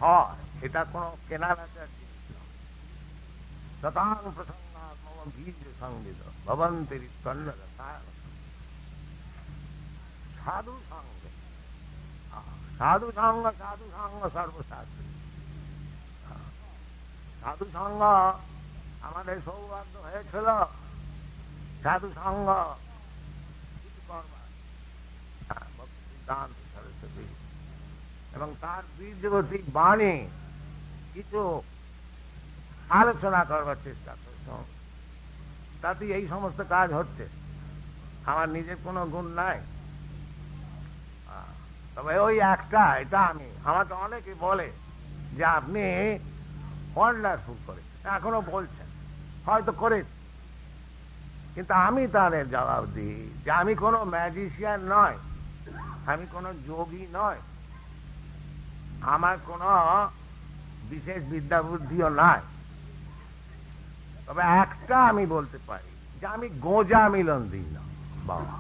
হয়, এটা কোনো কেনা বেচার জিনিস নয়। শতাং প্রসঙ্গাৎ মম বীজ সংবিদ ভবন্তি ঋৎকণ্ড রসায়ন। সাধু সঙ্গ, সাধু সঙ্গ, সাধু সঙ্গ সর্বশাস্ত্র। সাধু সঙ্গ আমাদের সৌভাগ্য হয়েছিল, সাধু সঙ্গ কিছু করবার সিদ্ধান্ত সরস্বতী এবং তার বীজবতী বাণী কিছু আলোচনা করবার চেষ্টা করছ, তাতে এই সমস্ত কাজ হচ্ছে। আমার নিজের কোনো গুণ নাই, তবে ওই একটা, এটা আমি, আমাকে অনেকে বলে যে আপনি ওয়ান্ডারফুল করে, এখনো বলছেন, হয়তো করেছি, কিন্তু আমি তাদের জবাব দিই যে আমি কোনো ম্যাজিশিয়ান নয়, আমি কোনো যোগী নয়, আমার কোনো বিশেষ বিদ্যা বুদ্ধিও নয়। তবে একটা আমি বলতে পারি যে আমি গোঁজা মিলন দিই না বাবা,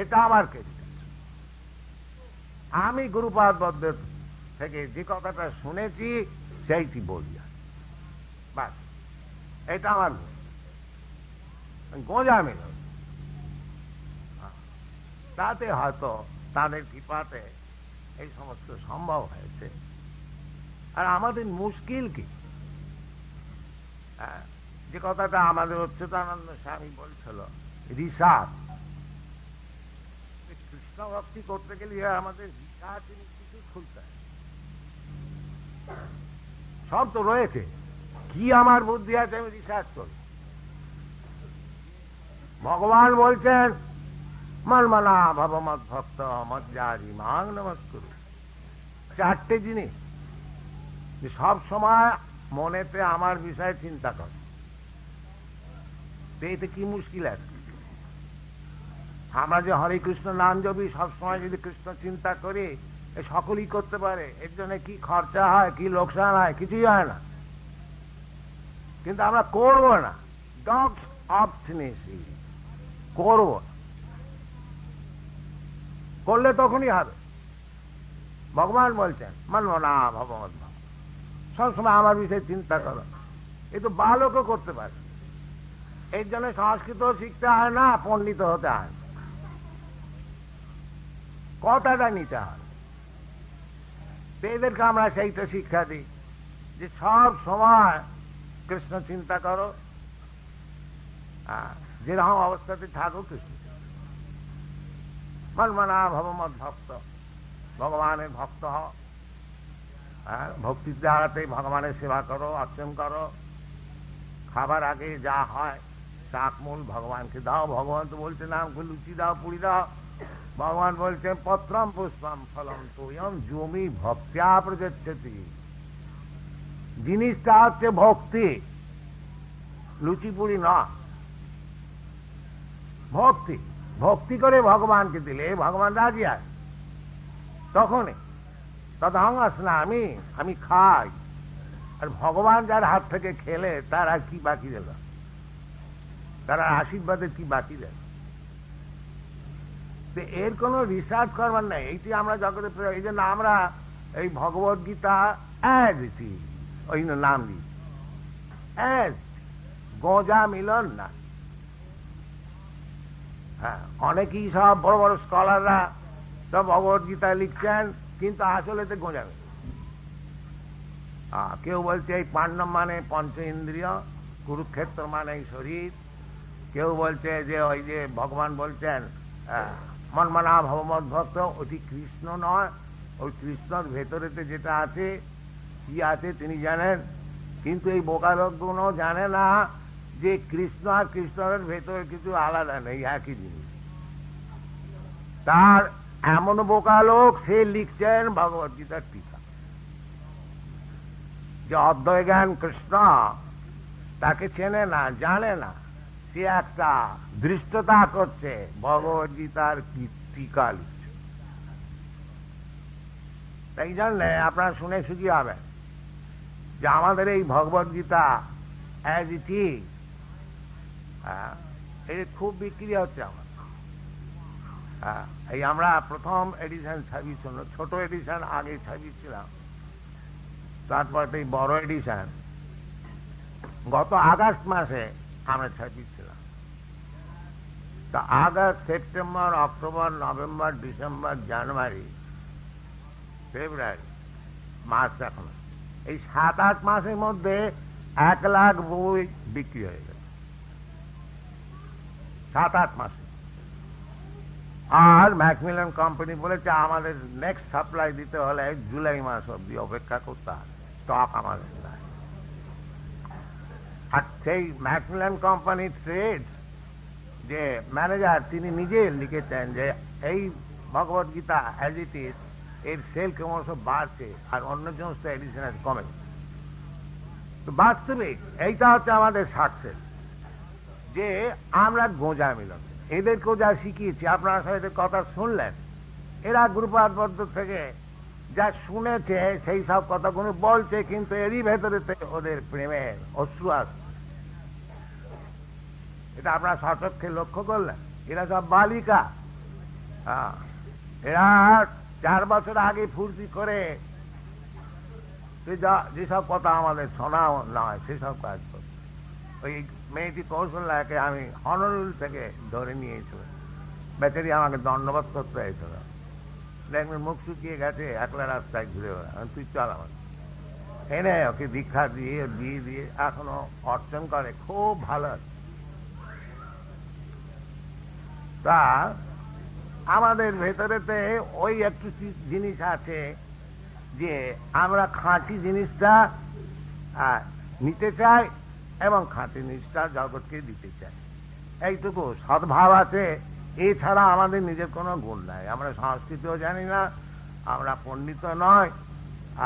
এটা আমার ক্ষেত্রে। আমি গুরুপাদ বদ্ধ থেকে যে কথাটা শুনেছি সেইটি বলি, বাস, এটা আমার গোঁজা মিলন। তাতে হয়তো তাদের কৃপাতে এই সমস্ত সম্ভব হয়েছে। আর আমাদের মুশকিল কি, যে কথাটা আমাদের অচ্যুতানন্দ স্বামী বলছিল, রিসার্চ। কৃষ্ণ ভক্তি করতে গেলে আমাদের রিসার্চ কিছু খুলতে হয়, সব তো রয়েছে, কি আমার বুদ্ধি আছে আমি রিসার্চ করি। ভগবান বলছেন মন্মনা ভবমৎ ভক্ত মজ্জারি মাং নমস্কুরু। চারটে জিনিস যে সব সময় মনেতে আমার বিষয়ে চিন্তা কর। এতে কি মুশকিল আছে? আমরা যে হরে কৃষ্ণ নাম জপি, সবসময় যদি কৃষ্ণ চিন্তা করি, এ সকলেই করতে পারে। এর জন্য কি খরচা হয়, কি লোকসান হয়? কিছুই হয় না, কিন্তু আমরা করব না। ডগস অবস্টিনেসি, করব না। করলে তখনই হবে। ভগবান বলছেন মন্মনা ভবমৎ ভক্ত, সবসময় আমার বিষয়ে চিন্তা করো। এ তো বালকও করতে পারে। এর জন্য সংস্কৃত শিখতে হয় না, পণ্ডিত হতে হয় না, কথাটা নিতে হয়। এদেরকে আমরা সেইটা শিক্ষা দিই যে সব সময় কৃষ্ণ চিন্তা করো, যেরকম অবস্থাতে থাকো কৃষ্ণ মন্মনা ভবমৎ ভক্ত, ভগবানের ভক্ত হও। ভক্তির দ্বারাতে ভগবানের সেবা করো, অর্চন করো। খাবার আগে যা হয় শাকমূল ভগবানকে দাও। ভগবান তো বলছে না আমাকে লুচি দাও, পুরি দাও। ভগবান বলছে পত্রম পুষ্পম ফলম তোয়ম জমি ভক্ত্যা প্রযচ্ছতি। জিনিসটা হচ্ছে ভক্তি, লুচি পুরি না, ভক্তি। ভক্তি করে ভগবানকে দিলে ভগবান রাজি আছে। তখনই তদহং আসনামি, আমি খাই। আর ভগবান যার হাত থেকে খেলে তার আর কি বাকি দিল? তার আশীর্বাদের কি বাকি দেয়? এর কোন রিসার্চ করবার নাই। এইটি আমরা জগতে, এই জন্য আমরা এই ভগবত গীতা অ্যাজ ইটি ওই নাম দিই, অ্যাজ গোঁজা মিলন না। হ্যাঁ, অনেকেই সব বড় বড় স্কলাররা সব ভগবত গীতা লিখছেন, কিন্তু আসলে তো গোঁজা মিলন। কেউ বলছে এই পাণ্ডব মানে পঞ্চ ইন্দ্রিয়, কুরুক্ষেত্র মানে শরীর। কেউ বলছে যে ওই যে ভগবান বলছেন মন্মনা ভবমৎ ভক্ত, ওটি কৃষ্ণ নয়, ওই কৃষ্ণর ভেতরেতে যেটা আছে কি আছে তিনি জানেন। কিন্তু এই বোকা লোকগুলো জানে না যে কৃষ্ণ আর কৃষ্ণের ভেতরে কিছু আলাদা নেই, একই জিনিস। তার এমন বোকা লোক, সে লিখছেন ভগবত গীতার টিকা, যে অদ্বয় জ্ঞান কৃষ্ণ তাকে চেনে না, জানে না। সে একটা দৃষ্টতা করছে, ভগবত গীতার টিকা লিখছে। তাই জানলে আপনারা শুনে সুখী হবেন যে আমাদের এই Bhagavad Gita as it is, এটা খুব বিক্রি হচ্ছে আমার। এই আমরা প্রথম এডিশন ছাপিয়েছিল, ছোট এডিশন আগে ছাপিয়েছিলাম, তারপর এই বড় এডিশন গত আগস্ট মাসে আমরা ছাপিয়েছিলাম। তা আগস্ট, সেপ্টেম্বর, অক্টোবর, নভেম্বর, ডিসেম্বর, জানুয়ারি, ফেব্রুয়ারি, মার্চ, এখন এই 7-8 মাসের মধ্যে 1 লাখ বই বিক্রি হয়ে গেল, 7-8 মাসে। আর ম্যাকমিলান কোম্পানি বলেছে আমাদের নেক্সট সাপ্লাই দিতে হলে জুলাই মাস অব্দি অপেক্ষা করতে হবে, স্টক আমাদের নাই। আর সেই ম্যাকমিলান কোম্পানির ট্রেড যে ম্যানেজার, তিনি নিজে লিখেছেন যে এই Bhagavad Gita as it is এর সেল ক্রমশ বাড়ছে আর অন্য সমস্ত এডিশন কমে। তো বাস্তবিক এইটা হচ্ছে আমাদের সাকসেস, যে আমরা গোঁজা মিলন, এদেরকেও যা শিখিয়েছি, আপনারা এদের কথা শুনলেন, এরা গ্রুপাতবদ্ধ থেকে যা শুনেছে সেই সব কথাগুলো বলছে, কিন্তু এরই ভেতরে ওদের প্রেমের অশ্রু আছে। এটা আপনারা সচক্ষে লক্ষ্য করলেন। এরা সব বালিকা, এরা 4 বছর আগে ফুর্তি করে যেসব কথা আমাদের শোনা নয় সেসব কাজ করে। ওই মেয়েটি কৌশল্যাকে আমি হনরুল থেকে ধরে নিয়েছিলাম, বেচারি আমাকে দণ্ডবোধ করতে হয়েছিল, দেখবেন মুখ শুকিয়ে গেছে, একলা রাস্তায় ঘুরে বেড়ায়, তুই চল আমার এনে ওকে দীক্ষা দিয়ে বিয়ে দিয়ে এখনো অর্জন করে, খুব ভালো। তা আমাদের ভেতরেতে ওই একটু জিনিস আছে যে আমরা খাঁটি জিনিসটা নিতে চাই এবং খাঁটি জিনিসটা জগৎকে দিতে চাই, এইটুকু সদ্ভাব আছে। এছাড়া আমাদের নিজের কোনো গুণ নাই, আমরা সংস্কৃতিও জানি না, আমরা পণ্ডিত নয়,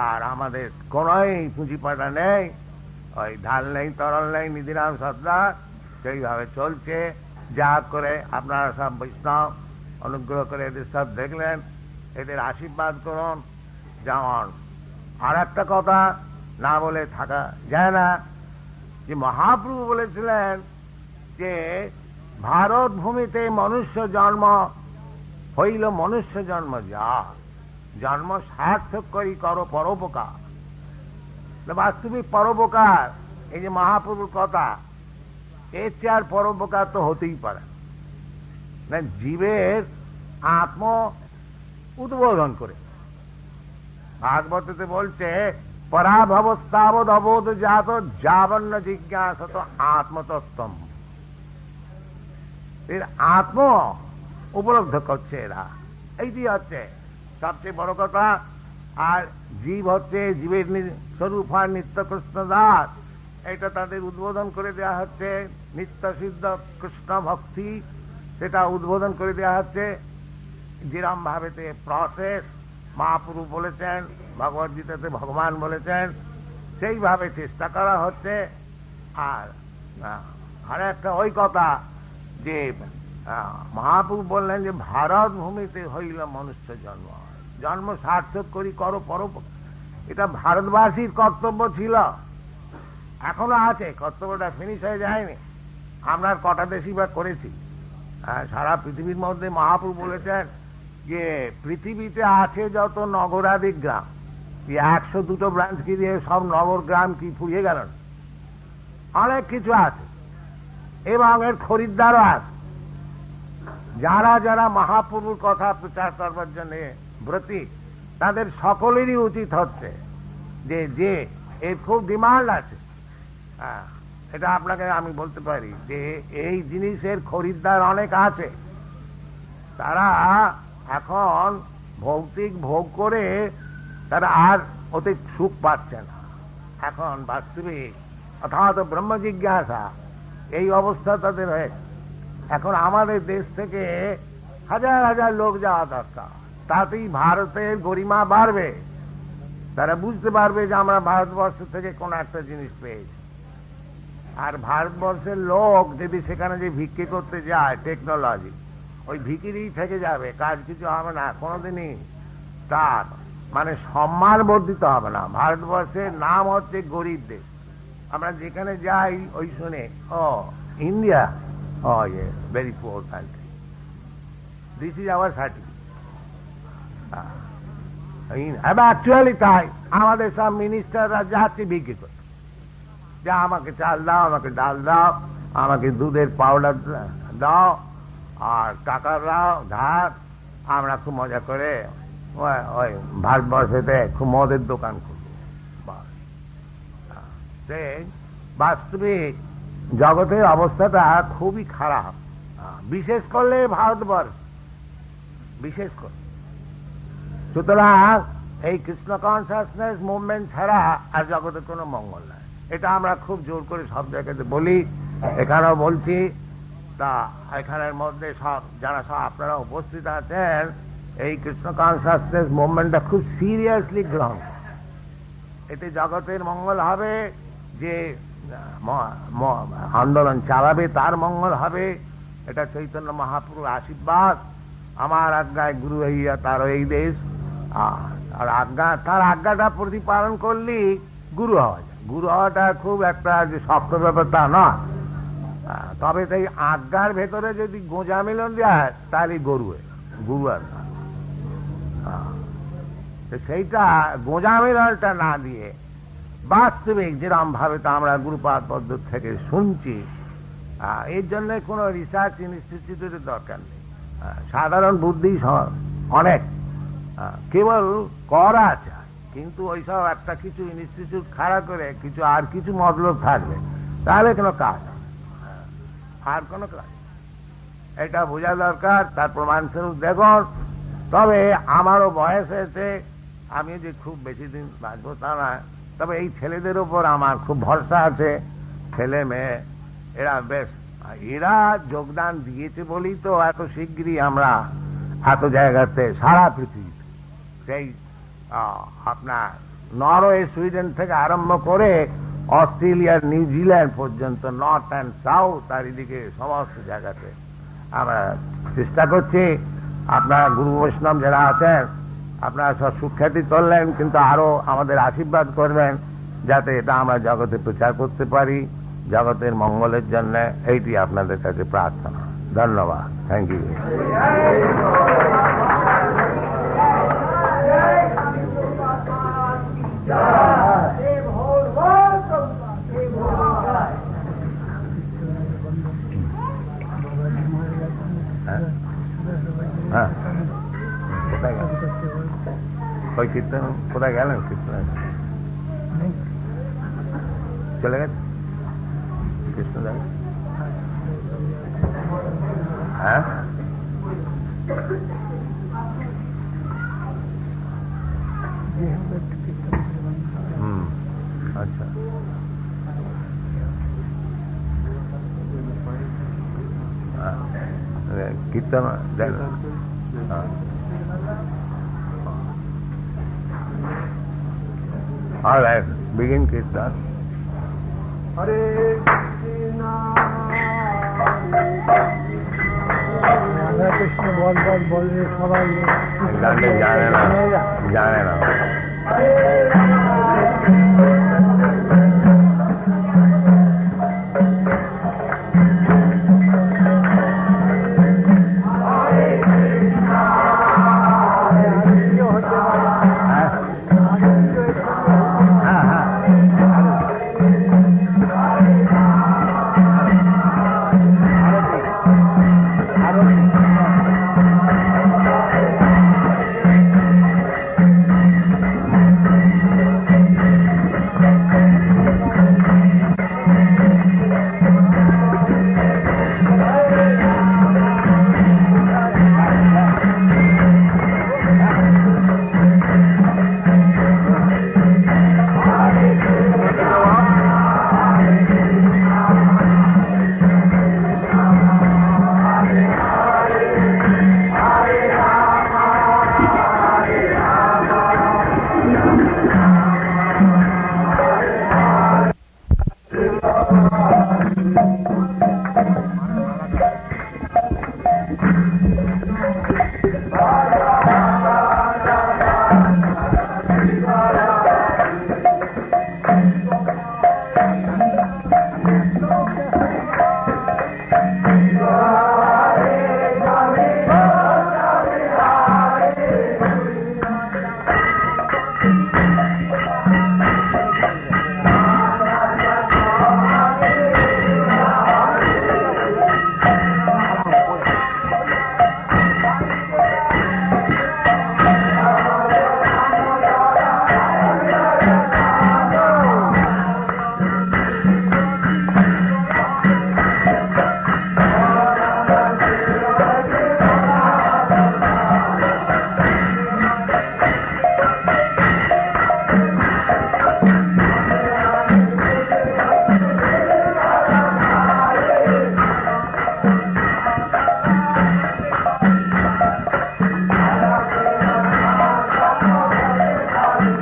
আর আমাদের কোনোই পুঁজিপাটা নেই, ওই ঢাল নেই, তরল নেই, নিধিরাম সর্দার সেইভাবে চলছে। যা করে আপনারা সব বৈষ্ণব অনুগ্রহ করে এদের সব দেখলেন, এদের আশীর্বাদ করুন। যেমন আর একটা কথা না বলে থাকা যায় না, যে মহাপ্রভু বলেছিলেন যে ভারত ভূমিতে মনুষ্য জন্ম হইল মনুষ্য জন্ম, যা জন্ম সার্থক করি করো পরোপকার। বাস্তবিক পরোপকার, এই যে মহাপ্রভুর কথা, এর চেয়ে আর পরোপকার তো হতেই পারে না। জীবের আত্ম উদ্বোধন করে ভাগবততে বলছে, পরাভবস্তাবদ অবোধ জাত যাবন্ন জিজ্ঞাসত আত্মতত্ত্বম। এর আত্ম উপলব্ধ করছে এরা, এইটি হচ্ছে সবচেয়ে বড় কথা। আর জীব হচ্ছে, জীবের স্বরূপ হয় নিত্য কৃষ্ণ দাস, এটা তাদের উদ্বোধন করে দেওয়া হচ্ছে। নিত্য সিদ্ধ কৃষ্ণ ভক্তি, সেটা উদ্বোধন করে দেওয়া হচ্ছে। যেরম ভাবেতে প্রসেস মহাপুরুষ বলেছেন, ভগবদ গীতাতে ভগবান বলেছেন, সেইভাবে চেষ্টা করা হচ্ছে। আর একটা ওই কথা যে মহাপুরুষ বললেন যে ভারত ভূমিতে হইল মনুষ্য জন্ম, জন্ম সার্থক করি করো পরোপকার। এটা ভারতবাসীর কর্তব্য ছিল, এখনো আছে, কর্তব্যটা ফিনিশ হয়ে যায়নি। আমরা কটা দেশই বা করেছি? সারা পৃথিবীর মধ্যে মহাপ্রভু বলেছেন যে পৃথিবীতে আছে যত নগরাদি গ্রাম, 102টো ব্রাঞ্চ কি দিয়ে সব নগর গ্রাম কি ফুরিয়ে গেল? অনেক কিছু আছে এবং এর খরিদ্দারও আছে। যারা যারা মহাপ্রভুর কথা প্রচার করবার জন্য ব্রতী, তাদের সকলেরই উচিত হচ্ছে যে এর খুব ডিমান্ড আছে। এটা আপনাকে আমি বলতে পারি যে এই জিনিসের খরিদ্দার অনেক আছে। তারা এখন ভৌতিক ভোগ করে তারা আর ওতে সুখ পাচ্ছে না। এখন বাস্তবিক অর্থাৎ ব্রহ্ম জিজ্ঞাসা, এই অবস্থা তাদের হয়েছে। এখন আমাদের দেশ থেকে হাজার হাজার লোক যাওয়া দরকার, তাতেই ভারতের গরিমা বাড়বে। তারা বুঝতে পারবে যে আমরা ভারতবর্ষ থেকে কোন একটা জিনিস পেয়েছি। আর ভারতবর্ষের লোক যদি সেখানে যে ভিক্ষে করতে যায়, টেকনোলজি ওই ভিকিরি থেকে যাবে, কাজ কিছু হবে না কোনোদিনই। তার মানে সম্মান বর্ধিত হবে না। ভারতবর্ষের নাম হচ্ছে গরিব দেশ। আমরা যেখানে যাই ওই শুনে, oh India, oh yes very poor country. This is our certificate. Actually তাই আমাদের সব মিনিস্টাররা যাচ্ছে বিক্রি করতে, যা আমাকে চাল দাও, আমাকে ডাল দাও, আমাকে দুধের পাউডার দাও, আর টাকা দাও ধার। আমরা খুব মজা করে ওই ভারতবর্ষেতে খুব মদের দোকান খুলব। বাস্তবিক জগতের অবস্থাটা খুবই খারাপ, বিশেষ করলে ভারতবর্ষ, বিশেষ করে। সুতরাং এই কৃষ্ণ কনসাসনেস মুভমেন্ট ছাড়া আর জগতে কোনো মঙ্গল নাই। এটা আমরা খুব জোর করে সব জায়গাতে বলি, এখানেও বলছি। তা এখানের মধ্যে সব যারা সব আপনারা উপস্থিত আছেন, এই কৃষ্ণ কনসাসনেস মুভমেন্টটা খুব সিরিয়াসলি গ্রহণ, এতে জগতের মঙ্গল হবে, যে আন্দোলন চালাবে তার মঙ্গল হবে। এটা চৈতন্য মহাপ্রভুর আশীর্বাদ। আমার আজ্ঞায় গুরু হইয়া তার এই দেশ, আর আজ্ঞা, তার আজ্ঞাটা প্রতিপালন করলেই গুরু হওয়া যায়। গুরু হওয়াটা খুব একটা যে শক্ত ব্যাপার তা নয়, তবে সেই আজ্ঞার ভেতরে যদি গোঁজা মিলন যায় তাহলে গুরু আর না। সেইটা গোঁজা মিলনটা না দিয়ে বাস্তবিক যেরকম ভাবে তা আমরা গুরুপাদ পদ্ধতি থেকে শুনছি, এর জন্য কোনো রিসার্চ ইনস্টিটিউটের দরকার নেই। সাধারণ বুদ্ধি অনেক, কেবল করা চায়। কিন্তু ওইসব একটা কিছু ইনস্টিটিউট খাড়া করে কিছু আর কিছু মতলব থাকবে, তাহলে কোনো কাজ আর কোনো কাজ, এটা বোঝা দরকার। তার প্রমাণস্বরূপ দেখুন। তবে আমারও বয়স হয়েছে, আমি যে খুব বেশি দিন বাঁচবো তা না, তবে এই ছেলেদের উপর আমার খুব ভরসা আছে। ছেলে মেয়ে এরা বেশ, এরা যোগদান দিয়েছে বলেই তো এত শীঘ্রই আমরা এত জায়গাতে সারা পৃথিবীতে, সেই আপনার নরওয়ে সুইডেন থেকে আরম্ভ করে অস্ট্রেলিয়ার নিউজিল্যান্ড পর্যন্ত, নর্থ অ্যান্ড সাউথ, আর এদিকে সমস্ত জায়গাতে আমরা চেষ্টা করছি। আপনারা গুরু বৈষ্ণব যারা আছেন, আপনারা সব সুখ্যাতি করলেন, কিন্তু আরো আমাদের আশীর্বাদ করবেন যাতে এটা আমরা জগতে প্রচার করতে পারি জগতের মঙ্গলের জন্য। এইটি আপনাদের কাছে প্রার্থনা। ধন্যবাদ। Thank you. হ্যাঁ, কোথায় গেল ওই কীর্তন? কোথায় গেলেন কীর্তন? চলে গেছে কৃষ্ণ দেব? হ্যাঁ, আচ্ছা। কীর্তন all right, begin kirtan. Hare Krishna Hare Krishna bol সবাই গানে জানে না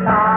না